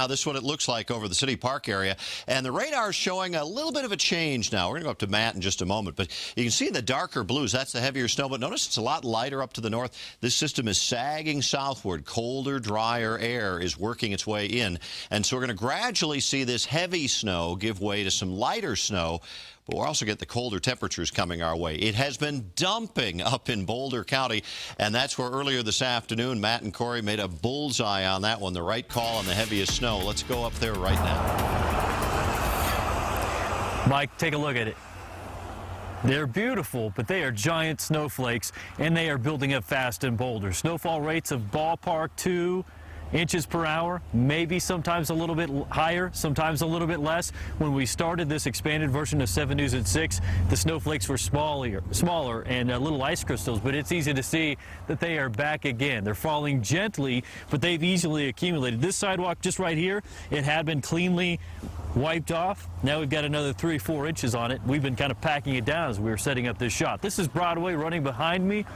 Now, this is what it looks like over the City Park area, and the radar is showing a little bit of a change now. We're going to go up to Matt in just a moment, but you can see the darker blues. That's the heavier snow, but notice it's a lot lighter up to the north. This system is sagging southward. Colder, drier air is working its way in, and so we're going to gradually see this heavy snow give way to some lighter snow. But we'll also get the colder temperatures coming our way. It has been dumping up in Boulder County, and that's where earlier this afternoon, Matt and Corey made a bullseye on that one, the right call on the heaviest snow. Let's go up there right now. Mike, take a look at it. They're beautiful, but they are giant snowflakes, and they are building up fast in Boulder. Snowfall rates of ballpark 2 inches per hour, maybe sometimes a little bit higher, sometimes a little bit less. When we started this expanded version of 7 News at 6, the snowflakes were smaller and little ice crystals, but it's easy to see that they are back again. They're falling gently, but they've easily accumulated. This sidewalk just right here, it had been cleanly wiped off. Now we've got another 3-4 inches on it. We've been kind of packing it down as we were setting up this shot. This is Broadway running behind me.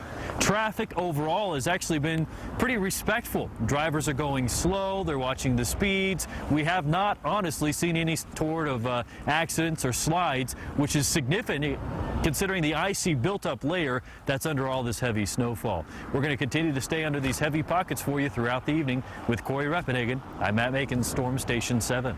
Traffic overall has actually been pretty respectful. Drivers are going slow. They're watching the speeds. We have not honestly seen any sort of accidents or slides, which is significant considering the icy built-up layer that's under all this heavy snowfall. We're going to continue to stay under these heavy pockets for you throughout the evening. With Corey Reppenhagen, I'm Matt Makins, Storm Station 7.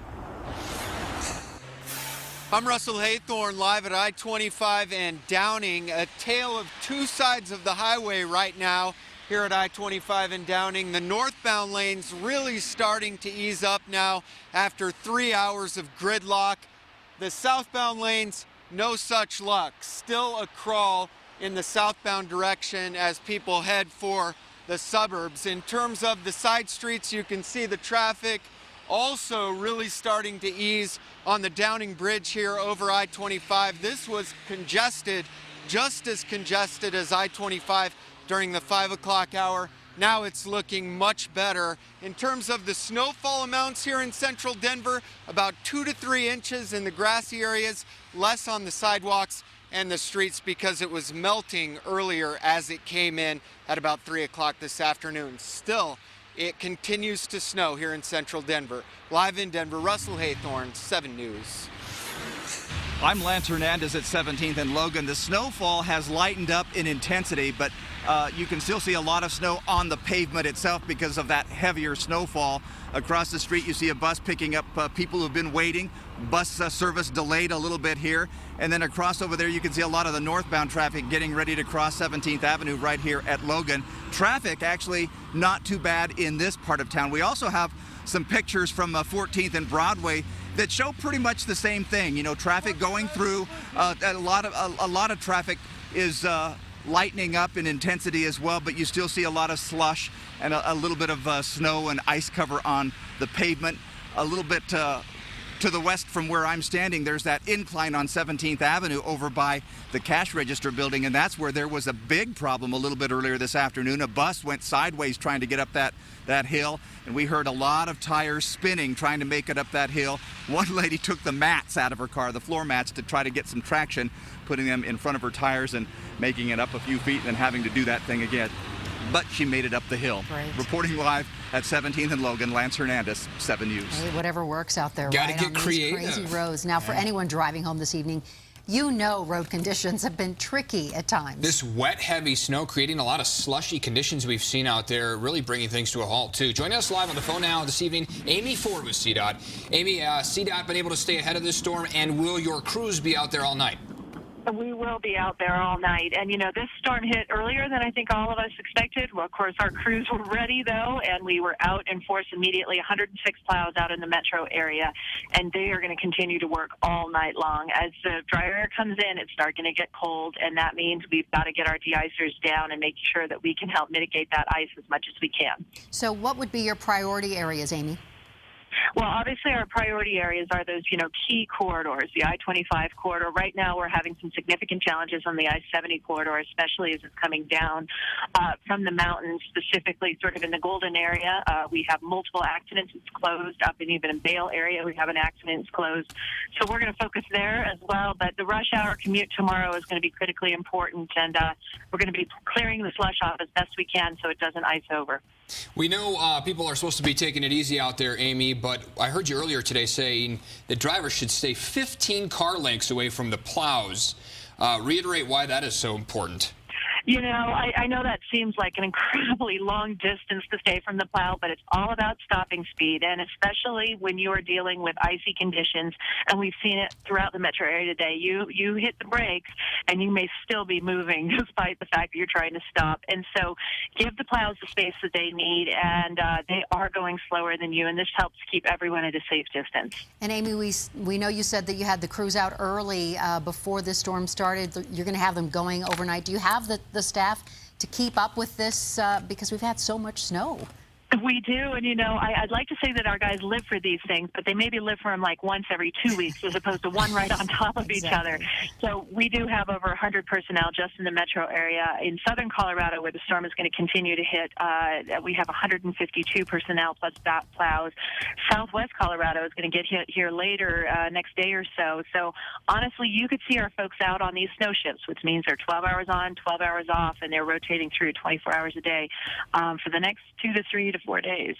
I'm Russell Haythorne, live at I-25 and Downing. A tale of two sides of the highway right now here at I-25 and Downing. The northbound lanes really starting to ease up now after 3 hours of gridlock. The southbound lanes, no such luck. Still a crawl in the southbound direction as people head for the suburbs. In terms of the side streets, you can see the traffic also really starting to ease on the Downing Bridge here over I-25. This was congested, just as congested as I-25 during the 5 o'clock hour. Now it's looking much better. In terms of the snowfall amounts here in central Denver, about 2 to 3 inches in the grassy areas, less on the sidewalks and the streets because it was melting earlier as it came in at about 3 o'clock this afternoon. Still, it continues to snow here in central Denver. Live in Denver, Russell Haythorne, 7 News. I'm Lance Hernandez at 17th and Logan. The snowfall has lightened up in intensity, but you can still see a lot of snow on the pavement itself because of that heavier snowfall. Across the street, you see a bus picking up people who've been waiting. Bus service delayed a little bit here. And then across over there, you can see a lot of the northbound traffic getting ready to cross 17th Avenue right here at Logan. Traffic actually not too bad in this part of town. We also have some pictures from 14th and Broadway that show pretty much the same thing. You know, traffic going through. A lot of traffic is lightening up in intensity as well, but you still see a lot of slush and a little bit of snow and ice cover on the pavement. A little bit to the west from where I'm standing, there's that incline on 17th Avenue over by the cash register building, and that's where there was a big problem a little bit earlier this afternoon. A bus went sideways trying to get up that hill, and we heard a lot of tires spinning trying to make it up that hill. One lady took the mats out of her car, the floor mats, to try to get some traction, putting them in front of her tires and making it up a few feet and then having to do that thing again. But she made it up the hill. Great. Reporting live at 17th and Logan, Lance Hernandez, 7 News. Hey, whatever works out there, Gotta right get on these creative. crazy roads. Now, for anyone driving home this evening, you know road conditions have been tricky at times. This wet, heavy snow creating a lot of slushy conditions we've seen out there, really bringing things to a halt, too. Joining us live on the phone now this evening, Amy Ford with CDOT. Amy, CDOT been able to stay ahead of this storm, and will your crews be out there all night? We will be out there all night. And, you know, this storm hit earlier than I think all of us expected. Well, of course, our crews were ready, though, and we were out in force immediately, 106 plows out in the metro area. And they are going to continue to work all night long. As the dry air comes in, it's starting to get cold, and that means we've got to get our de-icers down and make sure that we can help mitigate that ice as much as we can. So what would be your priority areas, Amy? Well, obviously our priority areas are those, you know, key corridors, the I-25 corridor. Right now we're having some significant challenges on the I-70 corridor, especially as it's coming down from the mountains, specifically sort of in the Golden area. We have multiple accidents. It's closed up, and even in Vail area we have an accident. It's closed. So we're going to focus there as well. But the rush hour commute tomorrow is going to be critically important, and we're going to be clearing the slush off as best we can so it doesn't ice over. We know people are supposed to be taking it easy out there, Amy, but I heard you earlier today saying that drivers should stay 15 car lengths away from the plows. Reiterate why that is so important. You know, I know that seems like an incredibly long distance to stay from the plow, but it's all about stopping speed, and especially when you are dealing with icy conditions, and we've seen it throughout the metro area today. You hit the brakes, and you may still be moving despite the fact that you're trying to stop. And so give the plows the space that they need, and they are going slower than you, and this helps keep everyone at a safe distance. And Amy, we know you said that you had the crews out early before this storm started. You're going to have them going overnight. Do you have the staff to keep up with this because we've had so much snow? We do, and you know, I'd like to say that our guys live for these things, but they maybe live for them like once every 2 weeks as opposed to one right on top of each other. So we do have over 100 personnel just in the metro area. In southern Colorado, where the storm is going to continue to hit, we have 152 personnel plus plows. Southwest Colorado is going to get hit here later next day or so. So honestly, you could see our folks out on these snow shifts, which means they're 12 hours on, 12 hours off, and they're rotating through 24 hours a day for the next 2 to 3 to 4 days.